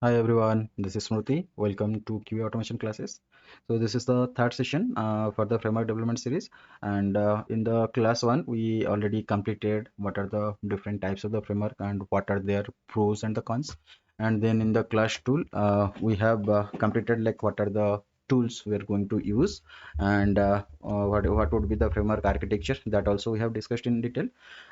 Hi everyone, this is Smriti. Welcome to QA automation classes. So this is the third session for the framework development series, and in the class one we already completed what are the different types of the framework and what are their pros and the cons. And then in the class two we have completed like what are the tools we are going to use, and what would be the framework architecture, that also we have discussed in detail.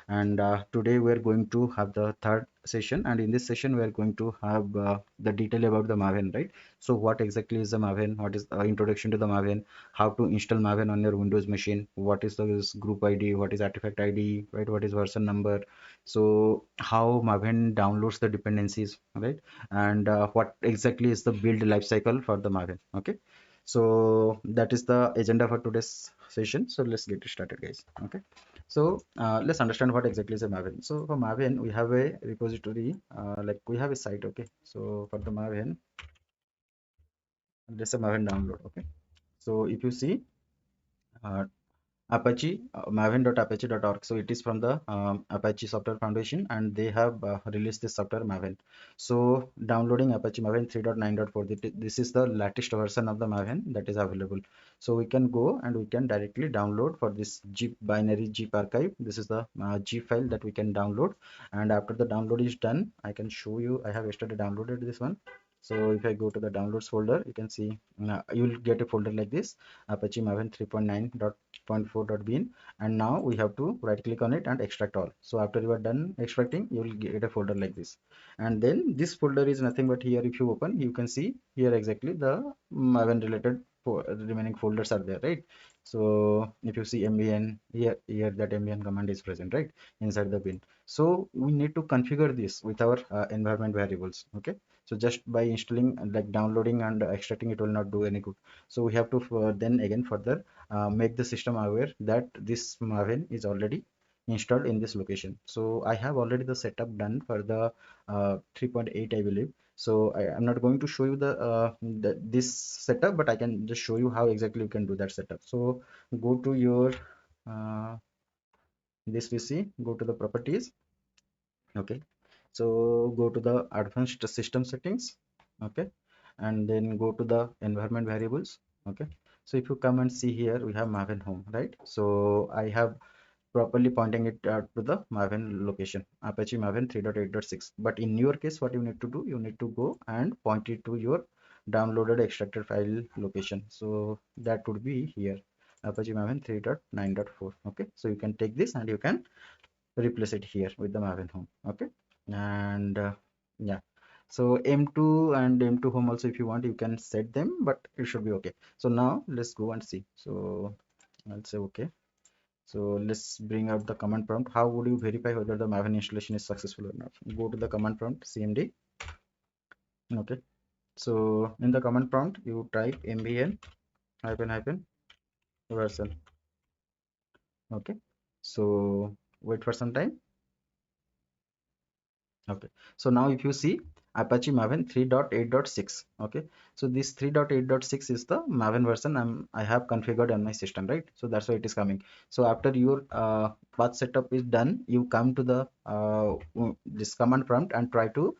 And today we are going to have the third session, and in this session we are going to have the detail about the Maven, right? So what exactly is the Maven? What is introduction to the Maven? How to install Maven on your Windows machine? What is the this group ID? What is artifact ID? Right? What is version number? So how Maven downloads the dependencies, right? And what exactly is the build lifecycle for the Maven? Okay. So that is the agenda for today's session. So let's get started, guys. Okay. So let's understand what exactly is a Maven. So for Maven, we have a repository, like we have a site. Okay. So for the Maven, let's say Maven download. Okay. So if you see uh, Apache, maven.apache.org. So it is from the Apache Software Foundation, and they have released this software Maven. So downloading Apache Maven 3.9.4. This is the latest version of the Maven that is available. So we can go and we can directly download for this zip binary zip archive. This is the zip file that we can download. And after the download is done, I can show you. I have yesterday downloaded this one. So if I go to the downloads folder, you can see you will get a folder like this, Apache Maven 3.9.4.bin, and now we have to right click on it and extract all. So after you are done extracting, you will get a folder like this, and then this folder is nothing but here. If you open, you can see here exactly the Maven related remaining folders are there, right? So if you see mbn here, that mbn command is present right inside the bin. So we need to configure this with our environment variables. Okay, so just by installing like downloading and extracting, it will not do any good. So we have to then again further make the system aware that this Maven is already installed in this location. So I have already the setup done for the 3.8, I believe. So am not going to show you this setup, but I can just show you how exactly you can do that setup. So go to your uh, this PC, go to the properties. Okay, so go to the advanced system settings. Okay, and then go to the environment variables. Okay, so if you come and see here, we have Maven home, right? So I have properly pointing it out to the Maven location, Apache Maven 3.8.6. But in your case, what you need to do, you need to go and point it to your downloaded extracted file location. So that would be here, Apache Maven 3.9.4. Okay, so you can take this and you can replace it here with the Maven home. Okay, and yeah, so M2 and M2 home also, if you want, you can set them, but it should be okay. So now let's go and see. So I'll say okay. So let's bring out the command prompt. How would you verify whether the Maven installation is successful or not? Go to the command prompt, cmd. Okay, so in the command prompt you type mbn hyphen hyphen version. Okay, so wait for some time. Okay, so now if you see Apache Maven 3.8.6. Okay, so this 3.8.6 is the Maven version I have configured on my system, right? So that's why it is coming. So after your path setup is done, you come to the this command prompt and try to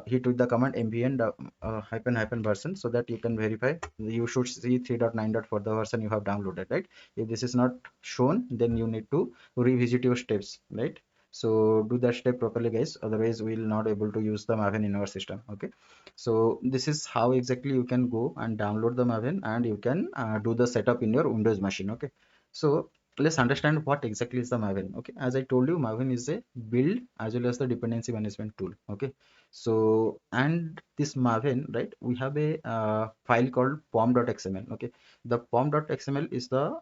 hit with the command mbn hyphen hyphen version, so that you can verify. You should see 3.9.4 the version you have downloaded, right? If this is not shown, then you need to revisit your steps, right? So do that step properly, guys, otherwise we will not able to use the Maven in our system. Okay, so this is how exactly you can go and download the Maven, and you can do the setup in your Windows machine. Okay, so let's understand what exactly is the Maven. Okay, as I told you, Maven is a build as well as the dependency management tool. Okay, so and this Maven, right, we have a file called pom.xml. Okay, the pom.xml is the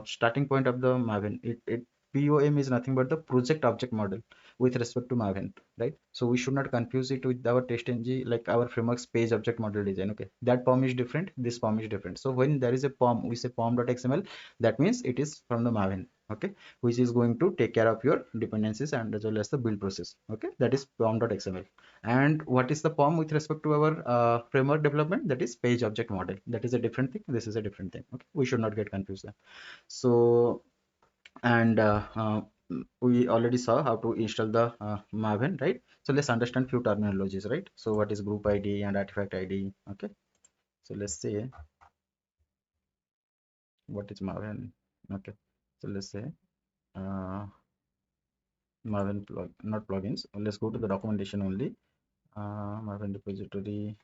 starting point of the Maven. It POM is nothing but the project object model with respect to Maven, right? So we should not confuse it with our TestNG, like our framework's page object model design. Okay, that POM is different, this POM is different. So when there is a POM, we say pom.xml, that means it is from the Maven. Okay, which is going to take care of your dependencies and as well as the build process. Okay, that is pom.xml. And what is the POM with respect to our framework development? That is page object model. That is a different thing. This is a different thing. Okay, we should not get confused there. So and we already saw how to install the Maven, right? So let's understand few terminologies, right? So what is group ID and artifact ID? Okay, so let's say what is Maven. Okay, so let's say uh, Maven plug, not plugins. Let's go to the documentation only. Maven repository.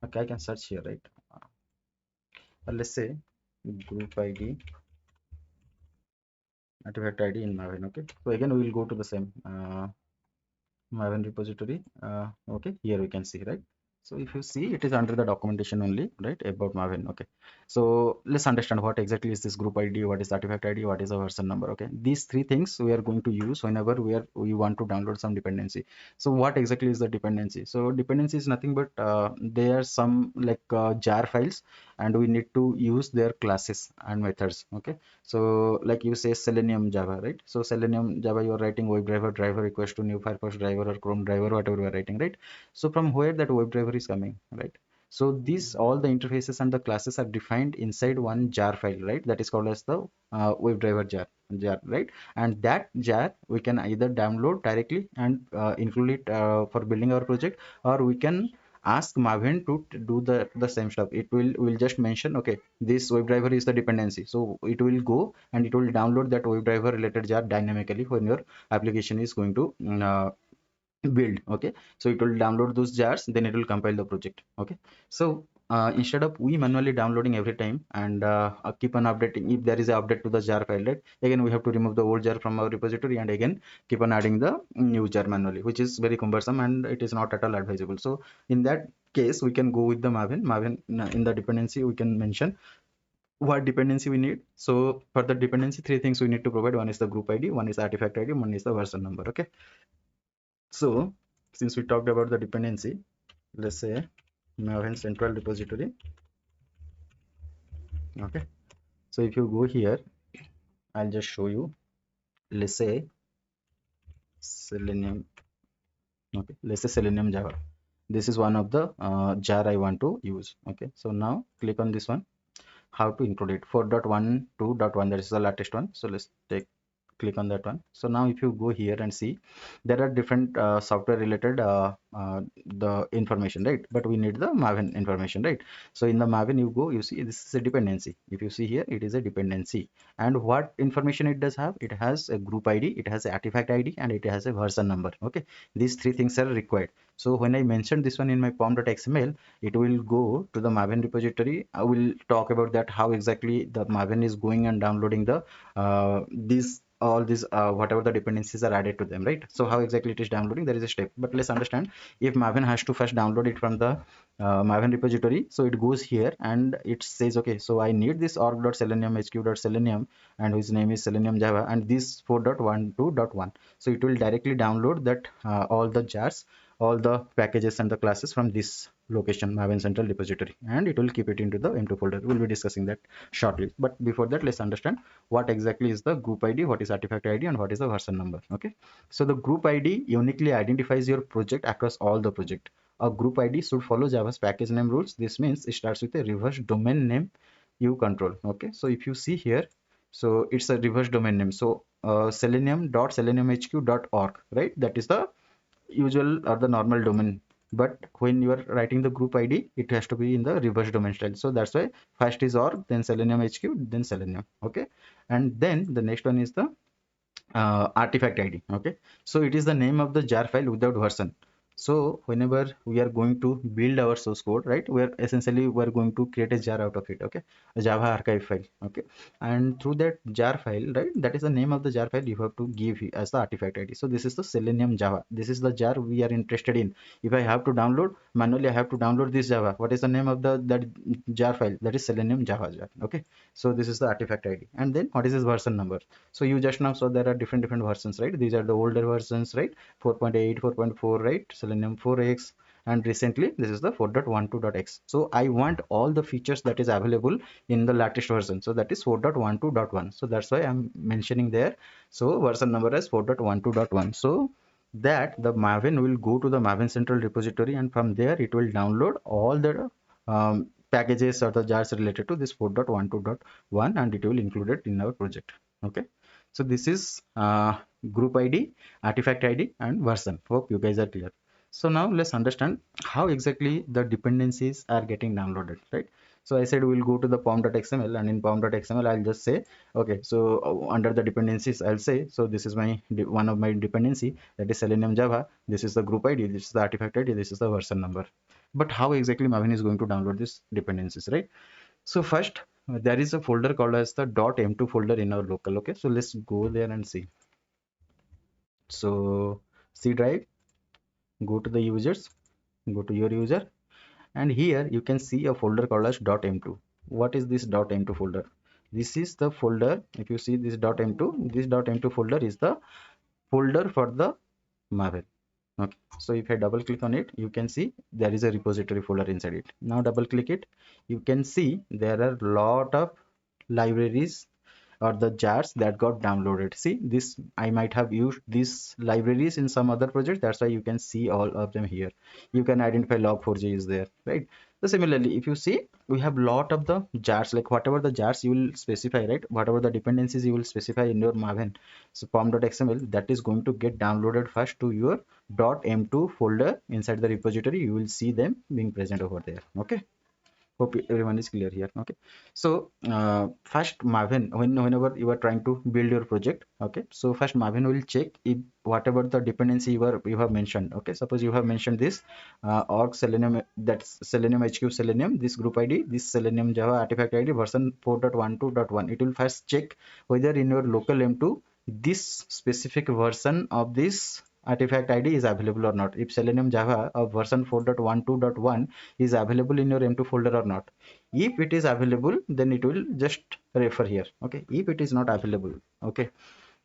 Okay, I can search here, right? Let's say group ID, artifact ID in Maven. Okay, so again we will go to the same Maven repository. Okay, here we can see, right? So if you see, it is under the documentation only, right, about Maven. Okay, so let's understand what exactly is this group ID, what is artifact ID, what is the version number. Okay, these three things we are going to use whenever we want to download some dependency. So what exactly is the dependency? So dependency is nothing but they are some like jar files, and we need to use their classes and methods. Okay, so like you say Selenium Java, right? So Selenium Java, you are writing WebDriver driver request to new Firefox driver or Chrome driver, whatever you are writing, right? So from where that WebDriver is coming, right? So these all the interfaces and the classes are defined inside one jar file, right? That is called as the WebDriver jar, right? And that jar we can either download directly and include it for building our project, or we can ask Maven to do the same stuff. It will just mention, okay, this WebDriver is the dependency, so it will go and it will download that WebDriver related jar dynamically when your application is going to build. Okay, so it will download those jars, then it will compile the project. Okay, so instead of we manually downloading every time and keep on updating, if there is an update to the jar file, right, again we have to remove the old jar from our repository and again keep on adding the new jar manually, which is very cumbersome and it is not at all advisable. So in that case we can go with the Maven. In the dependency we can mention what dependency we need. So for the dependency, three things we need to provide: one is the group ID, one is artifact ID, one is the version number. Okay, so since we talked about the dependency, let's say Maven central repository. Okay, so if you go here, I'll just show you. Let's say Selenium. Okay, let's say Selenium Java. This is one of the jar I want to use. Okay, so now click on this one. How to include it? 4.12.1, that is the latest one. So let's click on that one. So now if you go here and see, there are different software related the information, right? But we need the Maven information, right? So in the Maven you go, you see this is a dependency. If you see here, it is a dependency. And what information it does have? It has a group ID, it has an artifact ID, and it has a version number. Okay, these three things are required. So when I mentioned this one in my pom.xml, it will go to the Maven repository. I will talk about that, how exactly the Maven is going and downloading the these all these whatever the dependencies are added to them, right? So how exactly it is downloading, there is a step. But let's understand, if Maven has to first download it from the Maven repository, so it goes here and it says, okay, so I need this org.selenium and whose name is Selenium Java, and this 4.12.1. So it will directly download that all the jars, all the packages and the classes from this location, Maven central repository, and it will keep it into the M2 folder. We'll be discussing that shortly. But before that, let's understand what exactly is the group ID, what is artifact ID, and what is the version number. Okay, so the group ID uniquely identifies your project across all the project. A group ID should follow Java's package name rules. This means it starts with a reverse domain name you control. Okay, so if you see here, so it's a reverse domain name. So selenium.seleniumhq.org, right? That is the usual or the normal domain. But when you are writing the group ID, it has to be in the reverse domain style. So that's why first is org, then selenium hq, then selenium. Okay, and then the next one is the artifact ID. Okay, so it is the name of the jar file without version. So whenever we are going to build our source code, right, we're going to create a jar out of it. Okay, a Java archive file. Okay, and through that jar file, right, that is the name of the jar file you have to give as the artifact ID. So this is the Selenium Java. This is the jar we are interested in. If I have to download manually, I have to download this Java. What is the name of that jar file? That is Selenium Java jar. Okay, so this is the artifact ID. And then what is this version number? So you just now saw there are different versions, right? These are the older versions, right? 4.8, 4.4, right? Selenium 4x, and recently this is the 4.12.x. So I want all the features that is available in the latest version. So that is 4.12.1. So that's why I'm mentioning there. So version number is 4.12.1. So that the Maven will go to the Maven central repository, and from there it will download all the packages or the jars related to this 4.12.1, and it will include it in our project. Okay, So this is group ID, artifact ID, and version. Hope you guys are clear. So now let's understand how exactly the dependencies are getting downloaded, right? So I said we'll go to the pom.xml, and in pom.xml I'll just say, okay, so under the dependencies I'll say, so this is my one of my dependency, that is Selenium Java. This is the group ID, this is the artifact ID, this is the version number. But how exactly Maven is going to download these dependencies, right? So first, there is a folder called as the .m2 folder in our local. Okay, so let's go there and see. So C drive, go to the users, go to your user, and here you can see a folder called as .m2. What is this .m2 folder? This is the folder. If you see this .m2, this .m2 folder is the folder for the Maven. Okay, so if I double click on it, you can see there is a repository folder inside it. Now double click it, you can see there are lot of libraries or the jars that got downloaded. See this, I might have used these libraries in some other project, that's why you can see all of them here. You can identify log4j is there, right? So similarly, if you see, we have lot of the jars, like whatever the jars you will specify, right, whatever the dependencies you will specify in your Maven, so pom.xml, that is going to get downloaded first to your .m2 folder inside the repository. You will see them being present over there. Okay, hope everyone is clear here. Okay, so first Maven, whenever you are trying to build your project, okay, so first Maven will check if whatever the dependency you have mentioned. Okay, suppose you have mentioned this org Selenium, that's Selenium HQ Selenium, this group ID, this Selenium Java artifact ID version 4.12.1. It will first check whether in your local M2 this specific version of this artifact ID is available or not. If Selenium Java of version 4.12.1 is available in your M2 folder or not. If it is available, then it will just refer here. Okay, if it is not available, okay,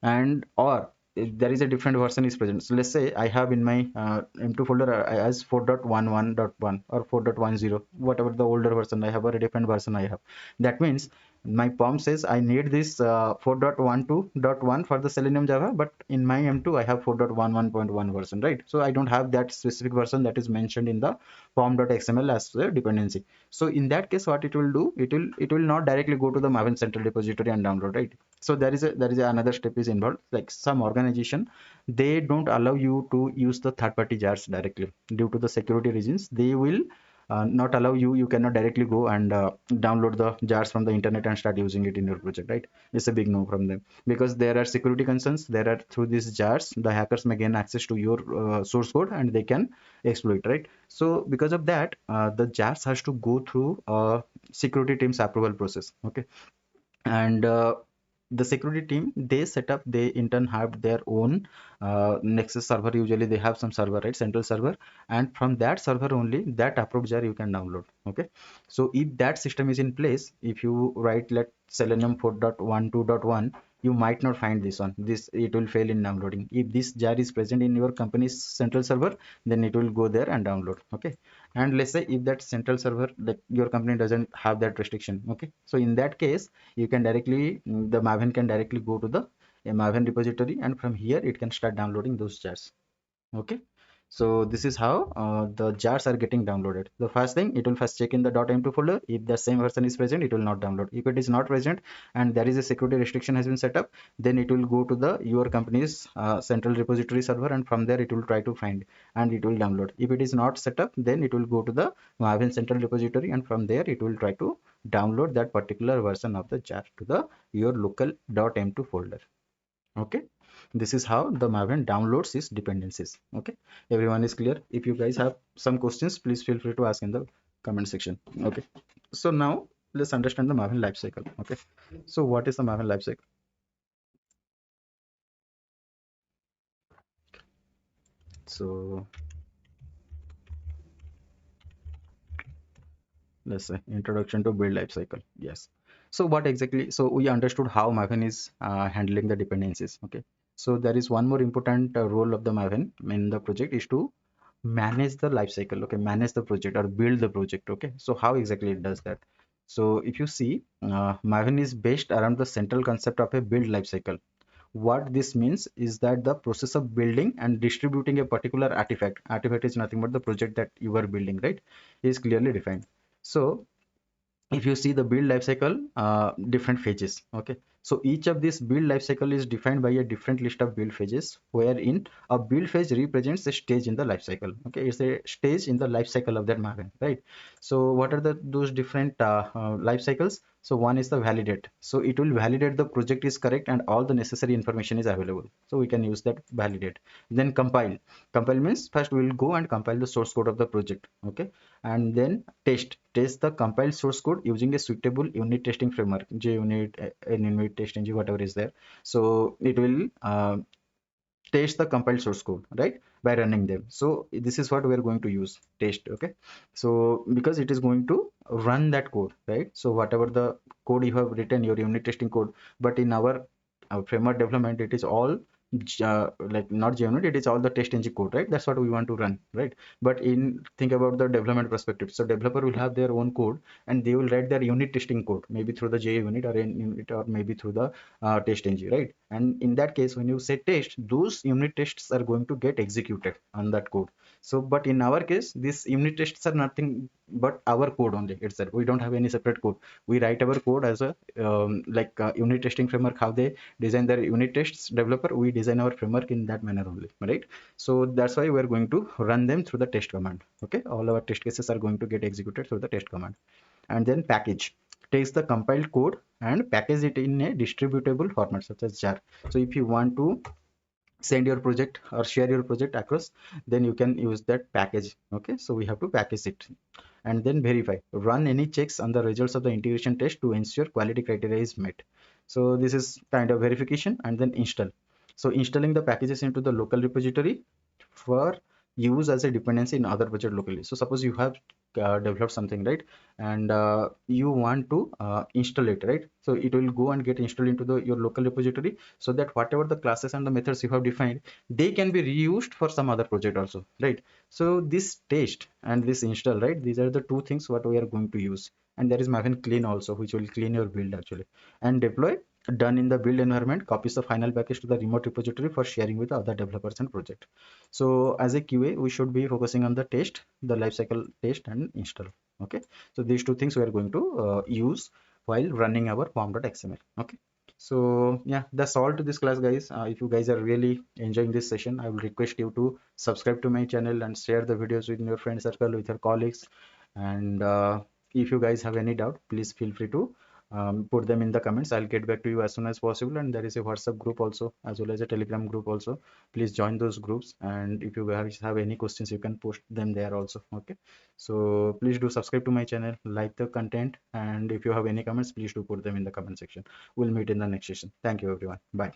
and or if there is a different version is present. So let's say I have in my M2 folder as 4.11.1 or 4.10, whatever the older version I have or a different version I have. That means my POM says I need this 4.12.1 for the Selenium Java, but in my M2 I have 4.11.1 version, right? So I don't have that specific version that is mentioned in the pom.xml as a dependency. So in that case, what it will do, it will not directly go to the Maven central repository and download, right? So there is another step is involved, like some organization, they don't allow you to use the third-party jars directly due to the security reasons. They will not allow you, you cannot directly go and download the jars from the internet and start using it in your project, right? It's a big no from them, because there are security concerns. There are, through these jars the hackers may gain access to your source code and they can exploit, right? So because of that, the jars has to go through security team's approval process. Okay, and the security team, they set up, they in turn have their own Nexus server. Usually they have some server, right, central server, and from that server only that approved jar you can download. Okay, so if that system is in place, if you write let Selenium 4.12.1, you might not find this one, this it will fail in downloading. If this jar is present in your company's central server, then it will go there and download. Okay, and let's say if that central server, like your company doesn't have that restriction, okay, so in that case you can directly, the Maven can directly go to the Maven repository, and from here it can start downloading those jars. Okay, so this is how the jars are getting downloaded. The first thing, it will first check in the .m2 folder. If the same version is present, it will not download. If it is not present and there is a security restriction has been set up, then it will go to the your company's central repository server, and from there it will try to find and it will download. If it is not set up, then it will go to the Maven central repository, and from there it will try to download that particular version of the jar to the your local .m2 folder. Okay, this is how the Maven downloads its dependencies. Okay, everyone is clear? If you guys have some questions, please feel free to ask in the comment section. Okay, so now let's understand the Maven lifecycle. Okay, so what is the Maven lifecycle? So let's say introduction to build lifecycle. Yes, so what exactly, so we understood how Maven is handling the dependencies. Okay, so there is one more important role of the Maven in the project is to manage the life cycle. Okay, manage the project or build the project. Okay, so how exactly it does that? So if you see, Maven is based around the central concept of a build life cycle. What this means is that the process of building and distributing a particular artifact is nothing but the project that you are building, right, is clearly defined. So if you see the build life cycle, different phases. Okay, So each of these build lifecycle is defined by a different list of build phases, wherein a build phase represents a stage in the lifecycle. Okay, it's a stage in the lifecycle of that Maven, right? So what are those different life cycles? So one is the validate. So it will validate the project is correct and all the necessary information is available. So we can use that validate. Then compile. Compile means first we will go and compile the source code of the project. Okay, and then test the compiled source code using a suitable unit testing framework, JUnit, NUnit, TestNG, whatever is there. So it will test the compiled source code, right, by running them. So this is what we are going to use, test. Okay, so because it is going to run that code, right? So whatever the code you have written, your unit testing code, but in our framework development, it is all like not JUnit, it is all the TestNG code, right? That's what we want to run, right? But in think about the development perspective, so developer will have their own code and they will write their unit testing code, maybe through the JUnit or NUnit or maybe through the TestNG, right? And in that case, when you say test, those unit tests are going to get executed on that code. So but in our case, these unit tests are nothing but our code only itself. We don't have any separate code. We write our code as a unit testing framework, how they design their unit tests. Developer, we design our framework in that manner only, right? So that's why we're going to run them through the test command. Okay, all our test cases are going to get executed through the test command. And then package takes the compiled code and package it in a distributable format such as jar. So if you want to send your project or share your project across, then you can use that package. Okay, so we have to package it. And then verify, run any checks on the results of the integration test to ensure quality criteria is met. So this is kind of verification. And then install. So installing the packages into the local repository for use as a dependency in other project locally. So suppose you have developed something, right, and you want to install it, right? So it will go and get installed into your local repository, so that whatever the classes and the methods you have defined, they can be reused for some other project also, right? So this test and this install, right, these are the two things what we are going to use. And there is Maven clean also, which will clean your build actually. And deploy, done in the build environment, copies the final package to the remote repository for sharing with other developers and project. So as a QA, we should be focusing on the test, the lifecycle test and install. Okay, so these two things we are going to use while running our form.xml. Okay, so yeah, that's all to this class, guys. If you guys are really enjoying this session, I will request you to subscribe to my channel and share the videos with your friend circle, with your colleagues. And if you guys have any doubt, please feel free to put them in the comments. I'll get back to you as soon as possible. And there is a WhatsApp group also, as well as a Telegram group also. Please join those groups, and if you guys have any questions, you can post them there also. Okay, so please do subscribe to my channel, like the content, and if you have any comments, please do put them in the comment section. We'll meet in the next session. Thank you everyone. Bye.